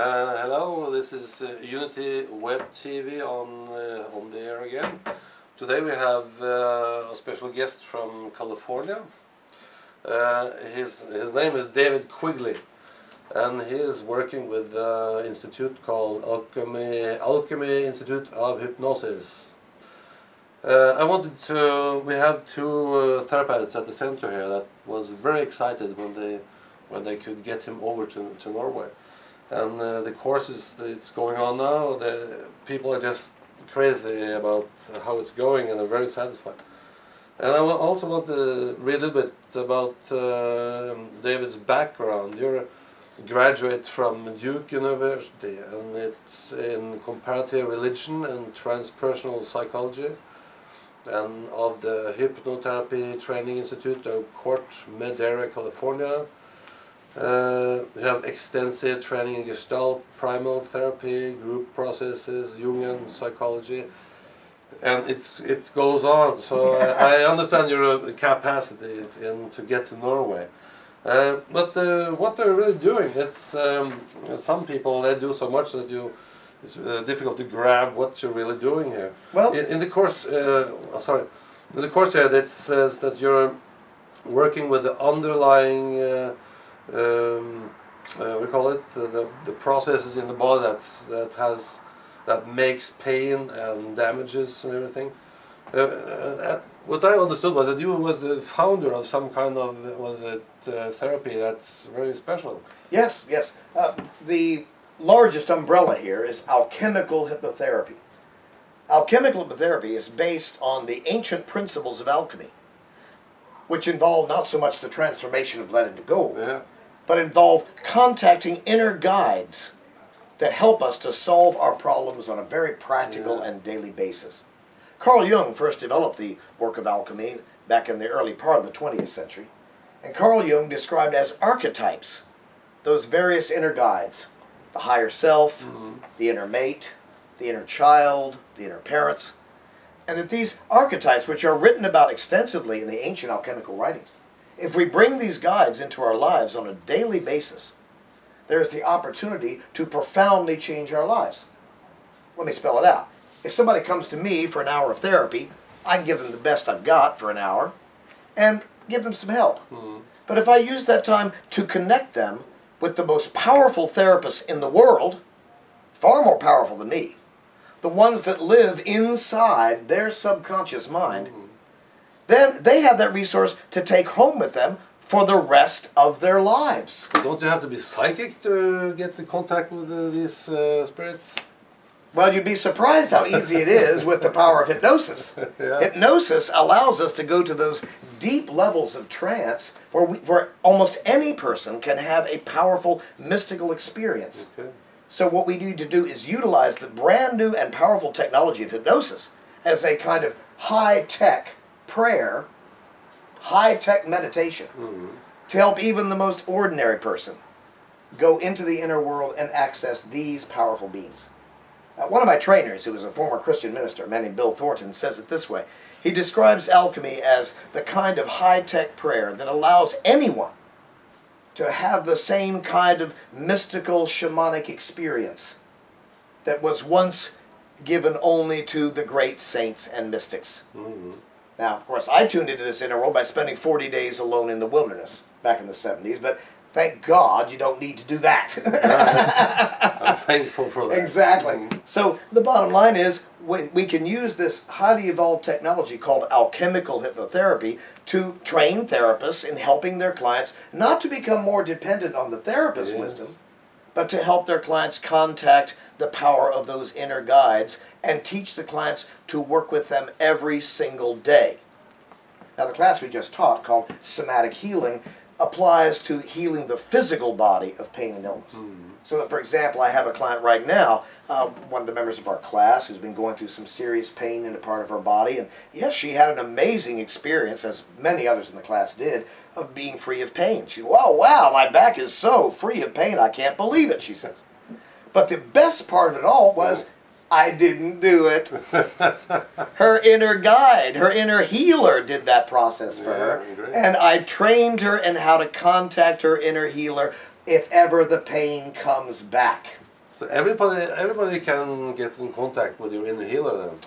Hello, this is Unity Web TV on the air again. Today we have a special guest from California. His name is David Quigley, and he is working with an institute called Alchemy Institute of Hypnosis. We have two therapists at the center here that was very excited when they could get him over to Norway. And the courses that's going on now, the people are just crazy about how it's going, and they're very satisfied. And I also want to read a little bit about David's background. You're a graduate from Duke University, and it's in comparative religion and transpersonal psychology, and of the Hypnotherapy Training Institute of Court Madera, California. We have extensive training in Gestalt, primal therapy, group processes, Jungian psychology, and it goes on. So I understand your capacity to get to Norway. But what they're really doing, it's some people, they do so much that it's difficult to grab what you're really doing here. Well, in the course, in the course here, it says that you're working with the underlying we call it the processes in the body that makes pain and damages and everything. What I understood was that you was the founder of some kind of therapy that's very special. Yes. The largest umbrella here is Alchemical Hypnotherapy. Alchemical Hypnotherapy is based on the ancient principles of alchemy, which involve not so much the transformation of lead into gold, but involve contacting inner guides that help us to solve our problems on a very practical and daily basis. Carl Jung first developed the work of alchemy back in the early part of the 20th century, and Carl Jung described as archetypes those various inner guides: the higher self, the inner mate, the inner child, the inner parents, and that these archetypes, which are written about extensively in the ancient alchemical writings, if we bring these guides into our lives on a daily basis, there is the opportunity to profoundly change our lives. Let me spell it out. If somebody comes to me for an hour of therapy, I can give them the best I've got for an hour and give them some help. But if I use that time to connect them with the most powerful therapists in the world, far more powerful than me, the ones that live inside their subconscious mind, then they have that resource to take home with them for the rest of their lives. Don't you have to be psychic to get the contact with these spirits? Well, you'd be surprised how easy it is with the power of hypnosis. Hypnosis allows us to go to those deep levels of trance where almost any person can have a powerful mystical experience. So what we need to do is utilize the brand new and powerful technology of hypnosis as a kind of high-tech prayer, high-tech meditation to help even the most ordinary person go into the inner world and access these powerful beings. One of my trainers, who was a former Christian minister, a man named Bill Thornton, says it this way. He describes alchemy as the kind of high-tech prayer that allows anyone to have the same kind of mystical shamanic experience that was once given only to the great saints and mystics. Now, of course, I tuned into this inner world by spending 40 days alone in the wilderness back in the 70s, but thank God you don't need to do that. I'm thankful for that. Exactly. So the bottom line is we can use this highly evolved technology called alchemical hypnotherapy to train therapists in helping their clients not to become more dependent on the therapist's wisdom, but to help their clients contact the power of those inner guides and teach the clients to work with them every single day. Now, the class we just taught, called Somatic Healing, applies to healing the physical body of pain and illness. So, for example, I have a client right now, one of the members of our class, who's been going through some serious pain in a part of her body, and yes, she had an amazing experience, as many others in the class did, of being free of pain. She, wow, my back is so free of pain, I can't believe it, she says. But the best part of it all was, I didn't do it. Her inner guide, her inner healer did that process for her. Great. And I trained her in how to contact her inner healer if ever the pain comes back. So everybody can get in contact with your inner healer then.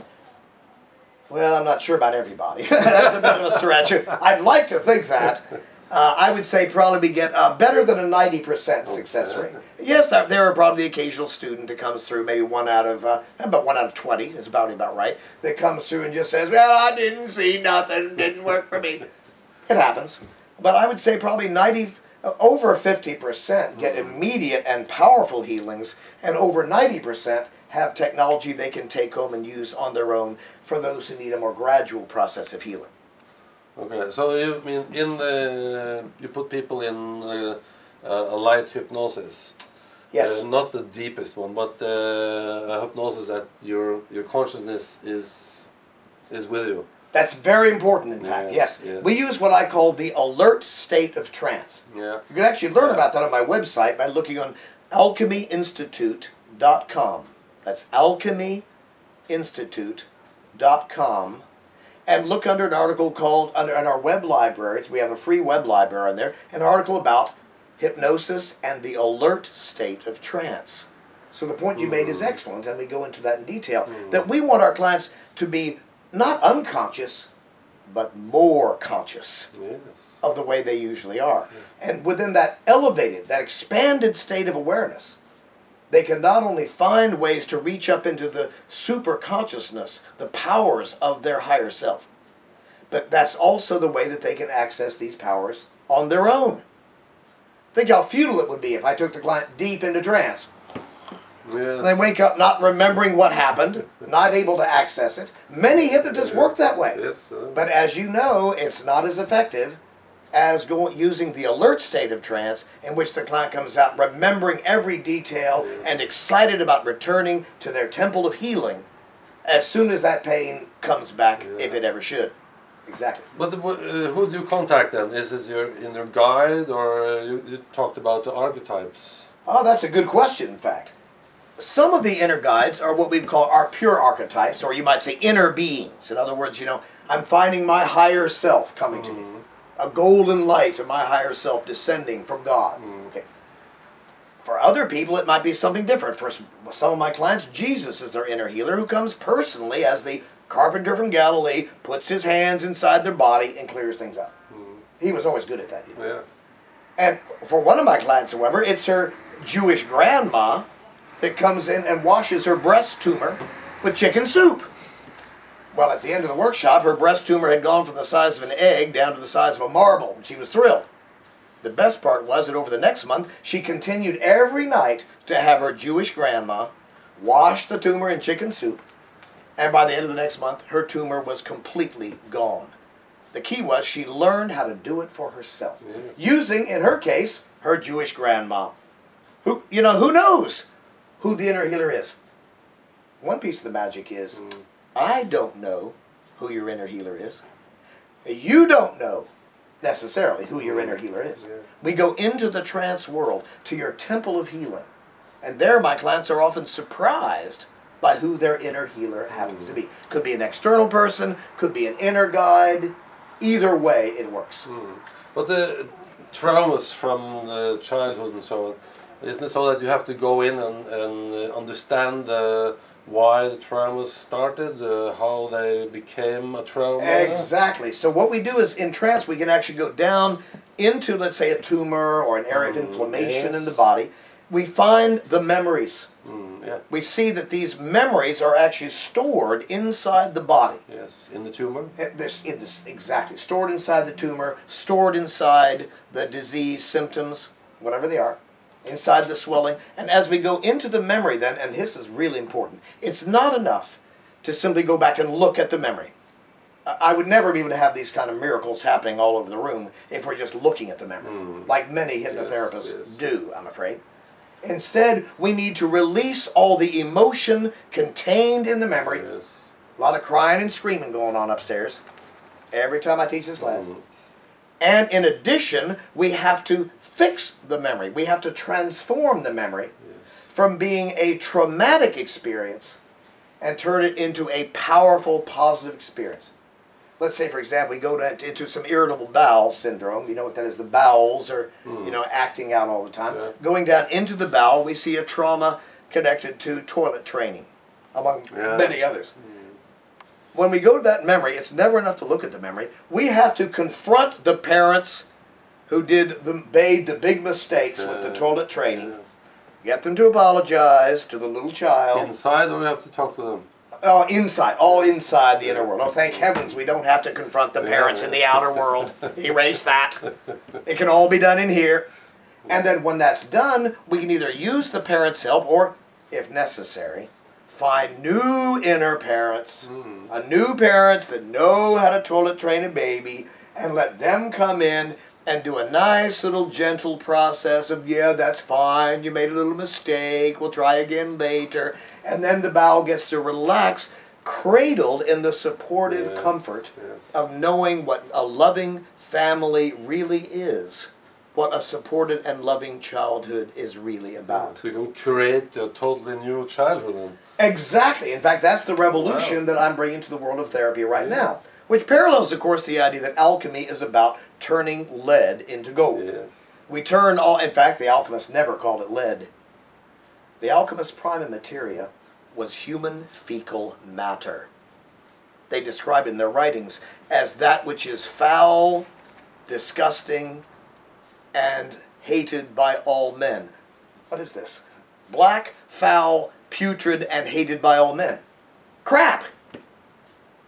Well, I'm not sure about everybody. That's a bit of a stretch. I'd like to think that. I would say probably get better than a 90% success rate. Yes, there are probably the occasional student that comes through, maybe about 1 out of 20 is about right, that comes through and just says, well, I didn't see nothing, didn't work for me. It happens. But I would say probably over 50% get immediate and powerful healings, and over 90% have technology they can take home and use on their own for those who need a more gradual process of healing. Okay, so you mean you put people in a light hypnosis? Yes. Not the deepest one, but a hypnosis that your consciousness is with you. That's very important, in fact, yes. We use what I call the alert state of trance. Yeah. You can actually learn about that on my website by looking on alchemyinstitute.com. That's alchemyinstitute.com. And look under an article called, in our web libraries, we have a free web library on there, an article about hypnosis and the alert state of trance. So the point you made is excellent, and we go into that in detail, that we want our clients to be not unconscious, but more conscious of the way they usually are. And within that elevated, that expanded state of awareness, they can not only find ways to reach up into the super consciousness, the powers of their higher self, but that's also the way that they can access these powers on their own. Think how futile it would be if I took the client deep into trance. And they wake up not remembering what happened, not able to access it. Many hypnotists work that way. But as you know, it's not as effective as using the alert state of trance, in which the client comes out remembering every detail and excited about returning to their temple of healing as soon as that pain comes back, if it ever should. Exactly. But who do you contact then? Is this your inner guide, or you talked about the archetypes? Oh, that's a good question, in fact. Some of the inner guides are what we'd call our pure archetypes, or you might say inner beings. In other words, I'm finding my higher self coming to me. A golden light of my higher self descending from God. Okay. For other people, it might be something different. For some of my clients, Jesus is their inner healer, who comes personally as the carpenter from Galilee, puts his hands inside their body and clears things up. He was always good at that. And for one of my clients, however, it's her Jewish grandma that comes in and washes her breast tumor with chicken soup. Well, at the end of the workshop, her breast tumor had gone from the size of an egg down to the size of a marble, and she was thrilled. The best part was that over the next month, she continued every night to have her Jewish grandma wash the tumor in chicken soup, and by the end of the next month, her tumor was completely gone. The key was she learned how to do it for herself, using, in her case, her Jewish grandma. Who knows who the inner healer is? One piece of the magic is, I don't know who your inner healer is. You don't know necessarily who your inner healer is. We go into the trance world, to your temple of healing, and there my clients are often surprised by who their inner healer happens to be. Could be an external person, could be an inner guide. Either way, it works. But the traumas from childhood and so on, isn't it so that you have to go in and understand why the traumas started, how they became a trauma? Exactly. So what we do is, in trance, we can actually go down into, let's say, a tumor or an area of inflammation in the body. We find the memories. We see that these memories are actually stored inside the body. Yes, in the tumor? Exactly. Stored inside the tumor, stored inside the disease symptoms, whatever they are, inside the swelling. And as we go into the memory then, and this is really important, it's not enough to simply go back and look at the memory. I would never be able to have these kind of miracles happening all over the room if we're just looking at the memory, like many hypnotherapists do, I'm afraid. Instead, we need to release all the emotion contained in the memory. A lot of crying and screaming going on upstairs every time I teach this class. And in addition, we have to fix the memory. We have to transform the memory from being a traumatic experience and turn it into a powerful, positive experience. Let's say, for example, we go into some irritable bowel syndrome. You know what that is? The bowels are, acting out all the time. Going down into the bowel, we see a trauma connected to toilet training, among Yeah. many others. When we go to that memory, it's never enough to look at the memory. We have to confront the parents who made the big mistakes with the toilet training. Get them to apologize to the little child. Inside, or you have to talk to them? Oh, inside, all inside the inner world. Oh, thank heavens we don't have to confront the parents in the outer world. Erase that. It can all be done in here. And then when that's done, we can either use the parents' help or, if necessary, find new inner parents, new parents that know how to toilet train a baby, and let them come in and do a nice little gentle process of, yeah, that's fine, you made a little mistake, we'll try again later. And then the bowel gets to relax, cradled in the supportive comfort of knowing what a loving family really is, what a supported and loving childhood is really about. So you can create a totally new childhood then. Exactly. In fact, that's the revolution that I'm bringing to the world of therapy right now, which parallels, of course, the idea that alchemy is about turning lead into gold. Yes. We turn all, in fact, the alchemists never called it lead. The alchemist's prima materia was human fecal matter. They described in their writings as that which is foul, disgusting, and hated by all men. What is this? Black, foul, putrid, and hated by all men. Crap!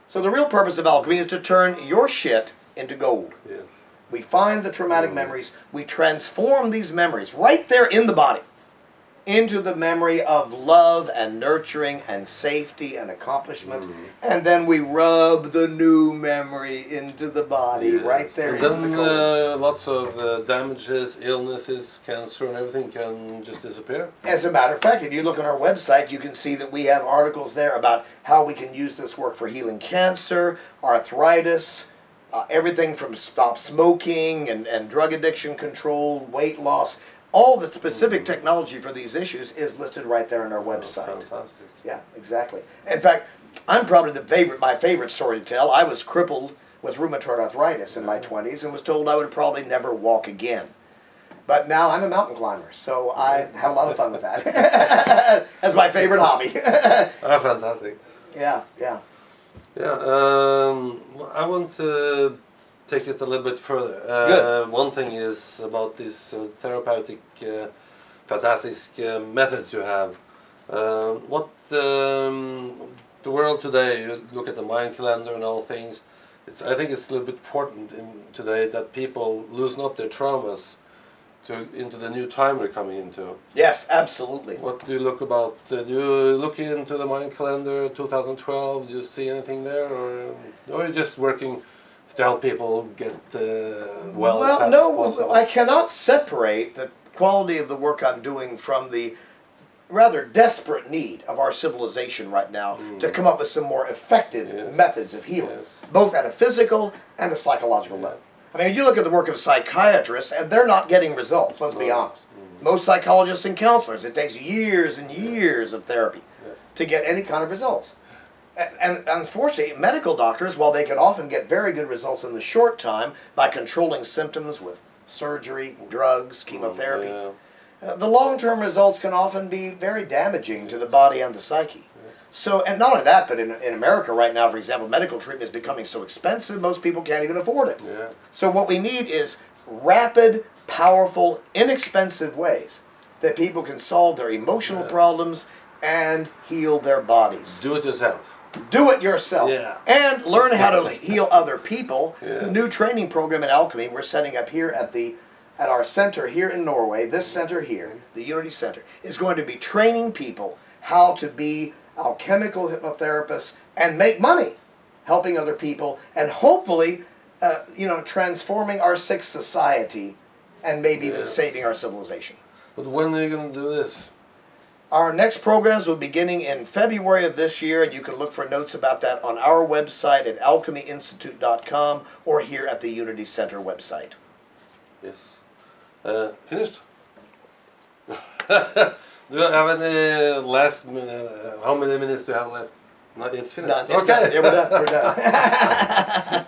So the real purpose of alchemy is to turn your shit into gold. Yes. We find the traumatic memories, we transform these memories right there in the body into the memory of love and nurturing and safety and accomplishment, and then we rub the new memory into the body right there And in the then gold. lots of damages, illnesses, cancer, and everything can just disappear. As a matter of fact, if you look on our website, you can see that we have articles there about how we can use this work for healing cancer, arthritis, everything from stop smoking and drug addiction control, weight loss. All the specific technology for these issues is listed right there on our website. Fantastic. Yeah, exactly. In fact, I'm probably my favorite story to tell. I was crippled with rheumatoid arthritis in my 20s and was told I would probably never walk again. But now I'm a mountain climber, so I have a lot of fun with that. That's my favorite hobby. Fantastic. Yeah. Yeah, I want to take it a little bit further. Good. One thing is about these therapeutic, fantastic methods you have. What the world today, you look at the mind calendar and all things, I think it's a little bit important today that people loosen up their traumas into the new time we're coming into. Yes, absolutely. What do you look about? Do you look into the mind calendar 2012? Do you see anything there, or are you just working to help people get well as fast as possible? I cannot separate the quality of the work I'm doing from the rather desperate need of our civilization right now to come up with some more effective methods of healing, both at a physical and a psychological level. I mean, you look at the work of psychiatrists, and they're not getting results, let's be honest. Most psychologists and counselors, it takes years and years of therapy to get any kind of results. And unfortunately, medical doctors, while they can often get very good results in the short time by controlling symptoms with surgery, drugs, chemotherapy, the long-term results can often be very damaging to the body and the psyche. So, and not only that, but in America right now, for example, medical treatment is becoming so expensive, most people can't even afford it. So what we need is rapid, powerful, inexpensive ways that people can solve their emotional problems and heal their bodies. Do it yourself. Do it yourself. And learn how to heal other people. Yes. The new training program in alchemy we're setting up here at our center here in Norway, this center here, the Unity Center, is going to be training people how to be alchemical hypnotherapists and make money helping other people and hopefully transforming our sick society and maybe even saving our civilization. But when are you going to do this? Our next programs will be beginning in February of this year, and you can look for notes about that on our website at alchemyinstitute.com or here at the Unity Center website. Yes. Finished? Do you have any last how many minutes do you have left? No, it's finished. Done. It's done. Yeah, we're done.